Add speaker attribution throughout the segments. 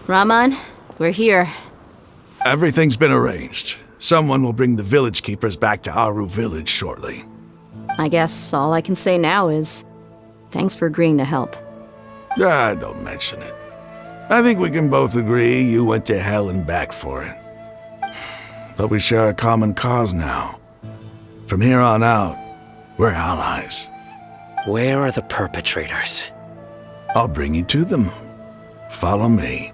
Speaker 1: Rahman, we're here.
Speaker 2: Everything's been arranged. Someone will bring the village keepers back to Aru village shortly.
Speaker 1: I guess all I can say now is, thanks for agreeing to help.
Speaker 2: Don't mention it. I think we can both agree you went to hell and back for it. But we share a common cause now. From here on out, we're allies.
Speaker 3: Where are the perpetrators?
Speaker 2: I'll bring you to them. Follow me.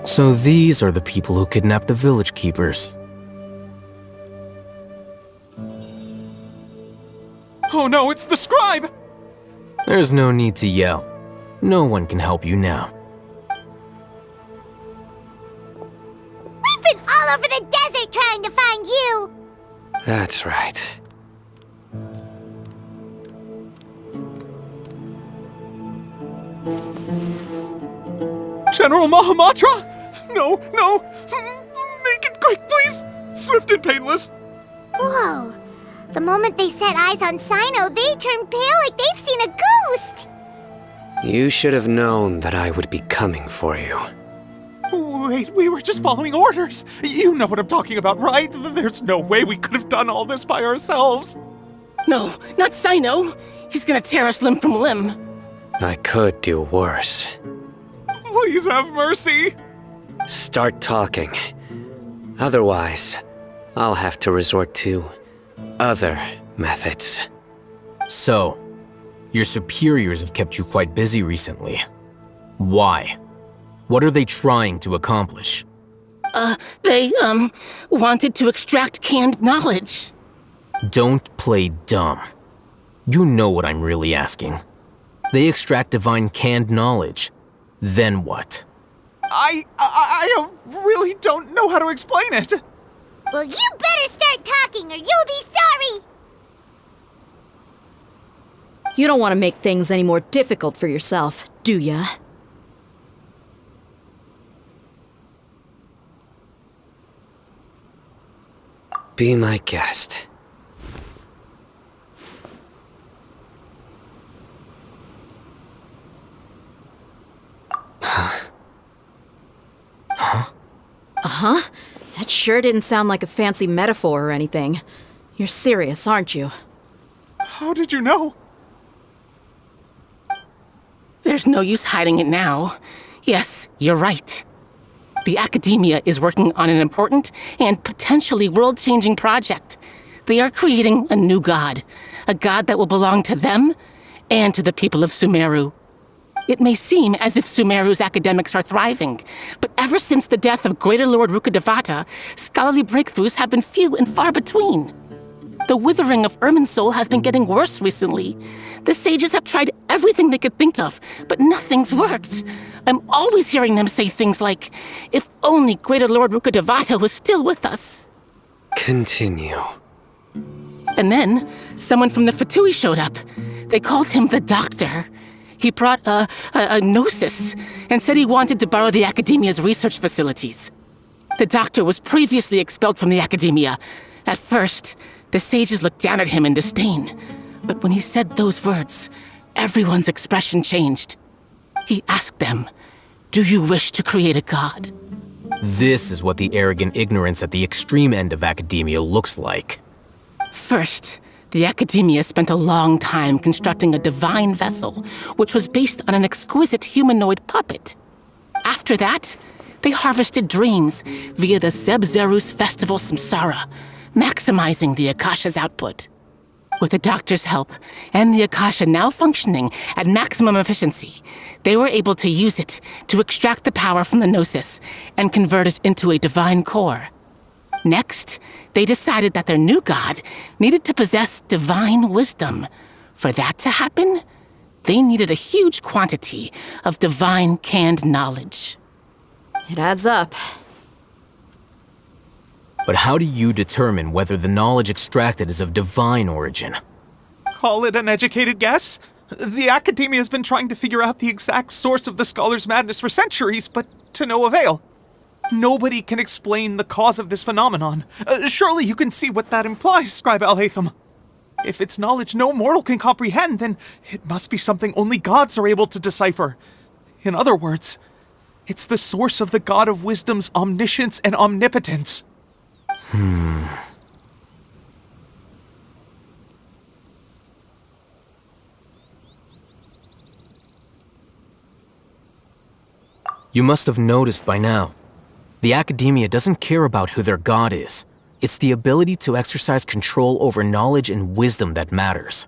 Speaker 4: So these are the people who kidnapped the village keepers.
Speaker 5: Oh no, it's the scribe!
Speaker 4: There's no need to yell. No one can help you now.
Speaker 6: We've been all over the desert trying to find you!
Speaker 3: That's right.
Speaker 5: General Mahamatra? No, no! Make it quick, please! Swift and painless!
Speaker 6: Whoa. The moment they set eyes on Sino, they turned pale like they've seen a ghost!
Speaker 3: You should have known that I would be coming for you.
Speaker 5: Wait, we were just following orders! You know what I'm talking about, right? There's no way we could have done all this by ourselves!
Speaker 7: No, not Sino! He's gonna tear us limb from limb!
Speaker 3: I could do worse.
Speaker 5: Please have mercy!
Speaker 3: Start talking. Otherwise, I'll have to resort to other methods.
Speaker 4: So, your superiors have kept you quite busy recently. Why? What are they trying to accomplish?
Speaker 7: They wanted to extract canned knowledge.
Speaker 4: Don't play dumb. You know what I'm really asking. They extract divine canned knowledge. Then what?
Speaker 5: I really don't know how to explain it!
Speaker 6: Well, you better start talking or you'll be sorry!
Speaker 1: You don't want to make things any more difficult for yourself, do ya?
Speaker 3: Be my guest.
Speaker 1: Uh-huh. That sure didn't sound like a fancy metaphor or anything. You're serious, aren't you?
Speaker 5: How did you know?
Speaker 7: There's no use hiding it now. Yes, you're right. The Academia is working on an important and potentially world-changing project. They are creating a new god. A god that will belong to them and to the people of Sumeru. It may seem as if Sumeru's academics are thriving, but ever since the death of Greater Lord Rukkhadevata, scholarly breakthroughs have been few and far between. The withering of Irminsul has been getting worse recently. The sages have tried everything they could think of, but nothing's worked. I'm always hearing them say things like, if only Greater Lord Rukkhadevata was still with us.
Speaker 3: Continue.
Speaker 7: And then, someone from the Fatui showed up. They called him the Doctor. He brought a gnosis and said he wanted to borrow the Academia's research facilities. The Doctor was previously expelled from the Academia. At first, the sages looked down at him in disdain. But when he said those words, everyone's expression changed. He asked them, "Do you wish to create a god?"
Speaker 4: This is what the arrogant ignorance at the extreme end of academia looks like.
Speaker 7: First, the Academia spent a long time constructing a divine vessel, which was based on an exquisite humanoid puppet. After that, they harvested dreams via the Zeb-Zerus Festival Samsara, maximizing the Akasha's output. With the Doctor's help, and the Akasha now functioning at maximum efficiency, they were able to use it to extract the power from the Gnosis and convert it into a divine core. Next, they decided that their new god needed to possess divine wisdom. For that to happen, they needed a huge quantity of divine canned knowledge.
Speaker 1: It adds up.
Speaker 4: But how do you determine whether the knowledge extracted is of divine origin?
Speaker 5: Call it an educated guess? The Academia has been trying to figure out the exact source of the scholar's madness for centuries, but to no avail. Nobody can explain the cause of this phenomenon. Surely you can see what that implies, Scribe Al-Haytham. If it's knowledge no mortal can comprehend, then it must be something only gods are able to decipher. In other words, it's the source of the God of Wisdom's omniscience and omnipotence.
Speaker 4: You must have noticed by now. The academia doesn't care about who their god is. It's the ability to exercise control over knowledge and wisdom that matters.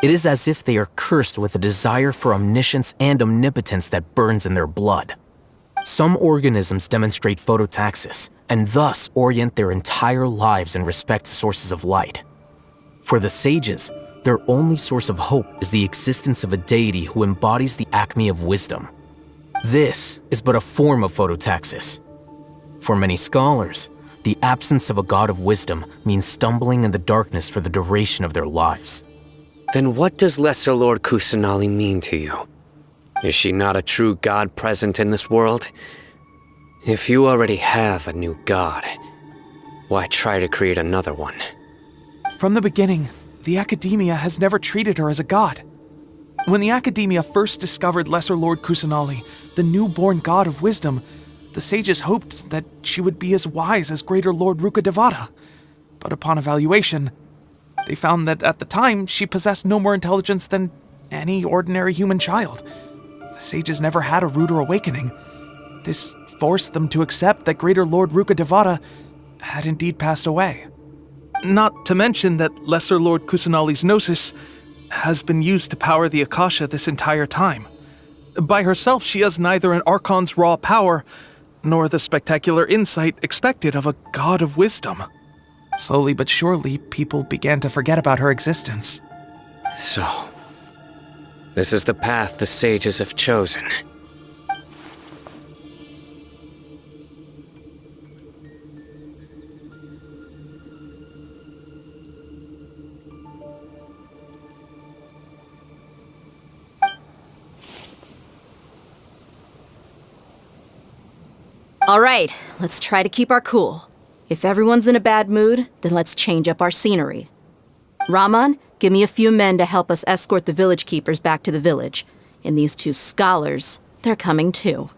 Speaker 4: It is as if they are cursed with a desire for omniscience and omnipotence that burns in their blood. Some organisms demonstrate phototaxis, and thus orient their entire lives in respect to sources of light. For the sages, their only source of hope is the existence of a deity who embodies the acme of wisdom. This is but a form of phototaxis. For many scholars, the absence of a god of wisdom means stumbling in the darkness for the duration of their lives.
Speaker 3: Then what does Lesser Lord Kusanali mean to you? Is she not a true god present in this world? If you already have a new god, why try to create another one?
Speaker 5: From the beginning, the Academia has never treated her as a god. When the Academia first discovered Lesser Lord Kusanali, the newborn god of wisdom, the sages hoped that she would be as wise as Greater Lord Rukkhadevata. But upon evaluation, they found that at the time she possessed no more intelligence than any ordinary human child. The sages never had a ruder awakening. This forced them to accept that Greater Lord Rukkhadevata had indeed passed away. Not to mention that Lesser Lord Kusanali's gnosis has been used to power the Akasha this entire time. By herself, she has neither an Archon's raw power, nor the spectacular insight expected of a god of wisdom. Slowly but surely, people began to forget about her existence.
Speaker 3: So, this is the path the sages have chosen.
Speaker 1: All right, let's try to keep our cool. If everyone's in a bad mood, then let's change up our scenery. Raman, give me a few men to help us escort the village keepers back to the village. And these two scholars, they're coming too.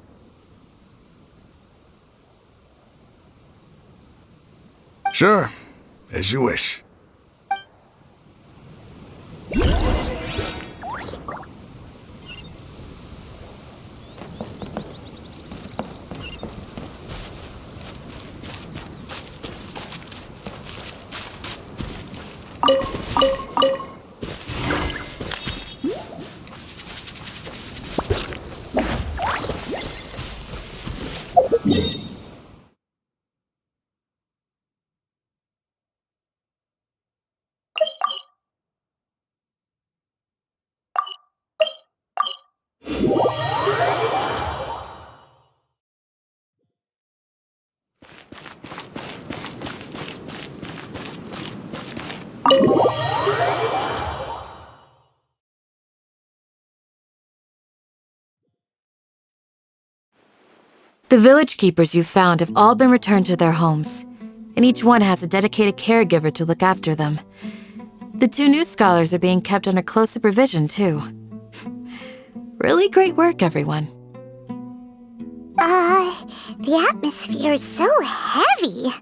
Speaker 2: Sure, as you wish.
Speaker 8: The village keepers you found have all been returned to their homes, and each one has a dedicated caregiver to look after them. The two new scholars are being kept under close supervision, too. Really great work, everyone.
Speaker 6: The atmosphere is so heavy.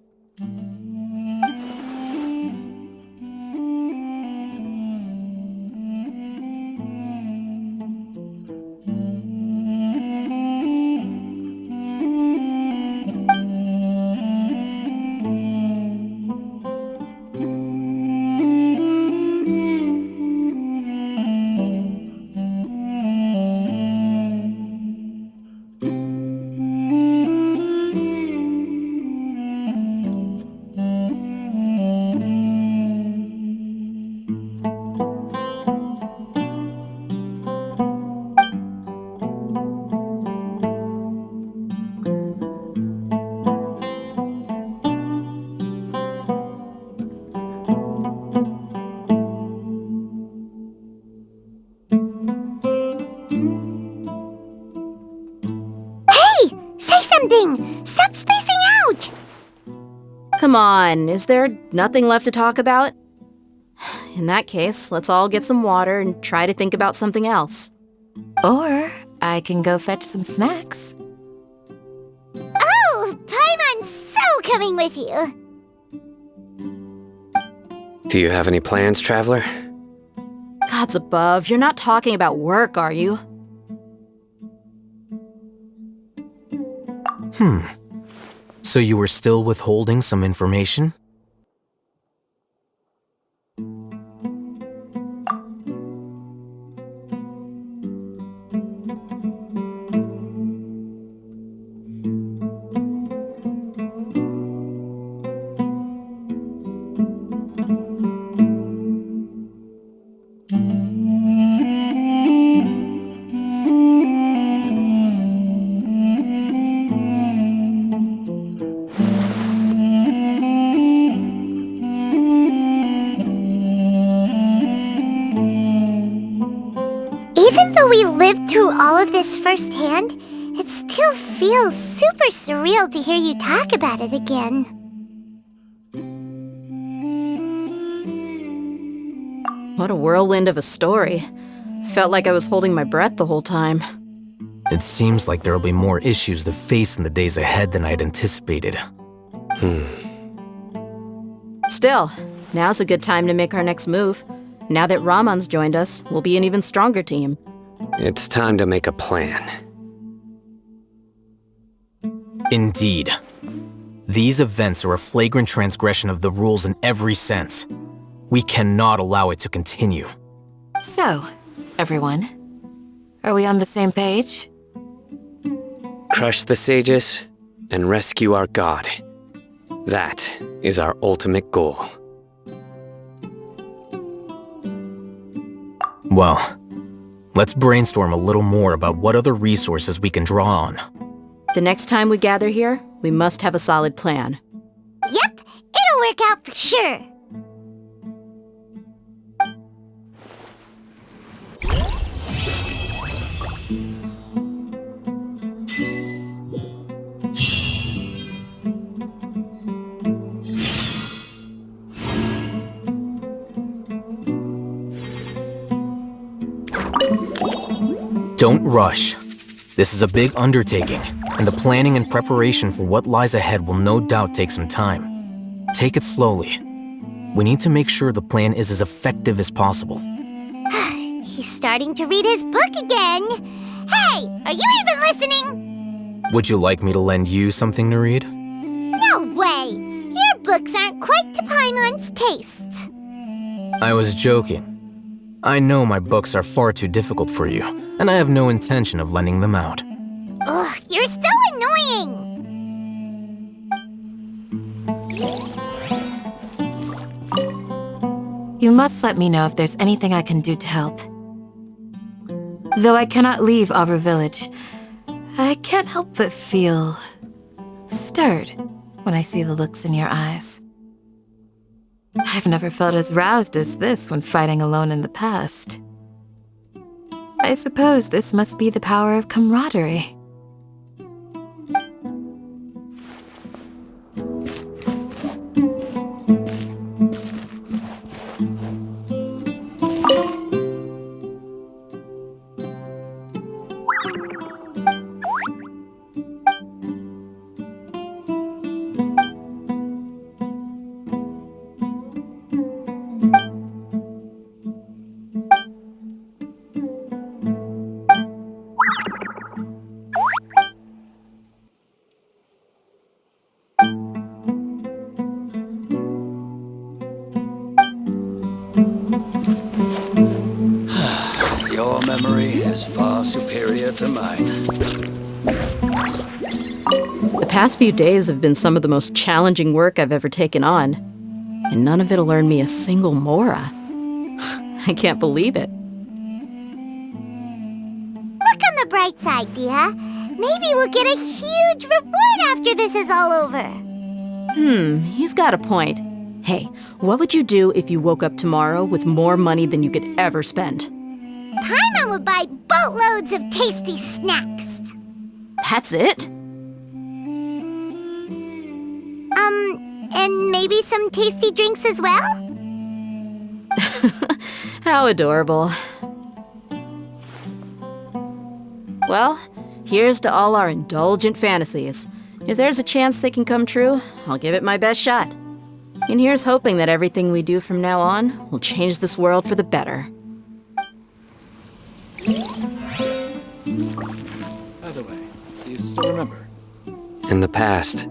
Speaker 6: Stop spacing out!
Speaker 1: Come on, is there nothing left to talk about? in that case, let's all get some water and try to think about something else.
Speaker 8: Or I can go fetch some snacks.
Speaker 6: Oh, Paimon's so coming with you.
Speaker 3: Do you have any plans, Traveler?
Speaker 1: Gods above, you're not talking about work, are you?
Speaker 4: So you were still withholding some information?
Speaker 6: Even though we lived through all of this firsthand, it still feels super surreal to hear you talk about it again.
Speaker 1: What a whirlwind of a story. I felt like I was holding my breath the whole time.
Speaker 4: It seems like there'll be more issues to face in the days ahead than I'd anticipated.
Speaker 1: Still, now's a good time to make our next move. Now that Ramon's joined us, we'll be an even stronger team.
Speaker 3: It's time to make a plan.
Speaker 4: Indeed. These events are a flagrant transgression of the rules in every sense. We cannot allow it to continue.
Speaker 8: So, everyone, are we on the same page?
Speaker 3: Crush the sages and rescue our god. That is our ultimate goal.
Speaker 4: Well, let's brainstorm a little more about what other resources we can draw on.
Speaker 1: The next time we gather here, we must have a solid plan.
Speaker 6: Yep, it'll work out for sure.
Speaker 4: Don't rush. This is a big undertaking, and the planning and preparation for what lies ahead will no doubt take some time. Take it slowly. We need to make sure the plan is as effective as possible.
Speaker 6: He's starting to read his book again. Hey, are you even listening?
Speaker 4: Would you like me to lend you something to read?
Speaker 6: No way. Your books aren't quite to Paimon's tastes.
Speaker 4: I was joking. I know my books are far too difficult for you, and I have no intention of lending them out.
Speaker 6: Ugh, you're so annoying.
Speaker 8: You must let me know if there's anything I can do to help. Though I cannot leave Auber Village, I can't help but feel stirred when I see the looks in your eyes. I've never felt as roused as this when fighting alone in the past. I suppose this must be the power of camaraderie.
Speaker 9: Your memory is far superior to mine.
Speaker 1: The past few days have been some of the most challenging work I've ever taken on, and none of it'll earn me a single mora. I can't believe it.
Speaker 6: Look on the bright side, Dia. Maybe we'll get a huge reward after this is all over.
Speaker 1: You've got a point. Hey, what would you do if you woke up tomorrow with more money than you could ever spend?
Speaker 6: Paimon would buy boatloads of tasty snacks.
Speaker 1: That's it?
Speaker 6: And maybe some tasty drinks as well?
Speaker 1: How adorable. Well, here's to all our indulgent fantasies. If there's a chance they can come true, I'll give it my best shot. And here's hoping that everything we do from now on will change this world for the better.
Speaker 10: By the way, do you still remember?
Speaker 3: In the past,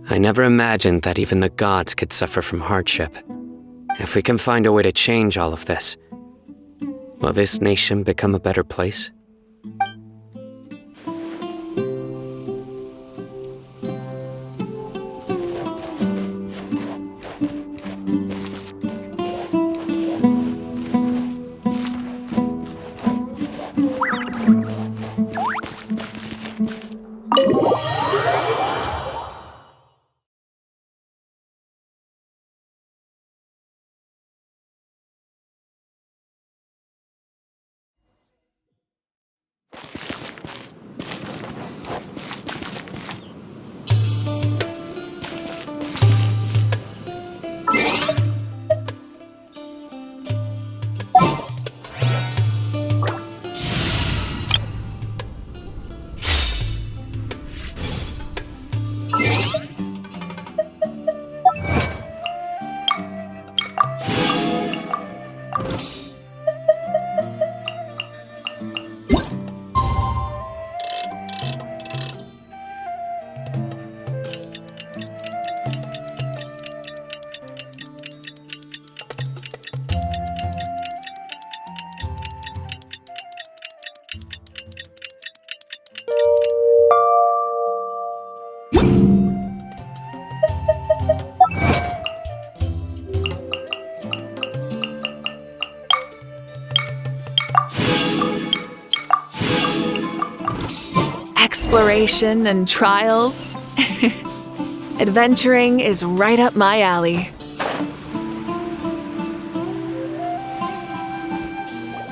Speaker 3: I never imagined that even the gods could suffer from hardship. If we can find a way to change all of this, will this nation become a better place?
Speaker 11: Exploration and trials. Adventuring is right up my alley.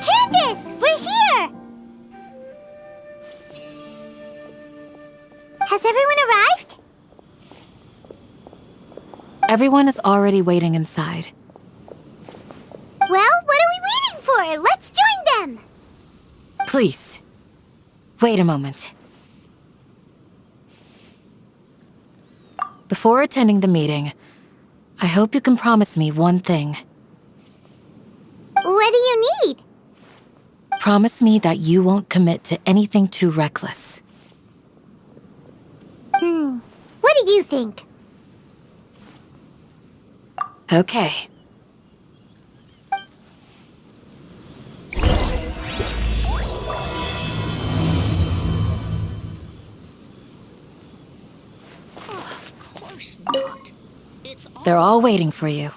Speaker 6: Candace, we're here! Has everyone arrived?
Speaker 8: Everyone is already waiting inside.
Speaker 6: Well, what are we waiting for? Let's join them!
Speaker 8: Please, wait a moment. Before attending the meeting, I hope you can promise me one thing.
Speaker 6: What do you need?
Speaker 8: Promise me that you won't commit to anything too reckless.
Speaker 6: What do you think?
Speaker 8: Okay. They're all waiting for you.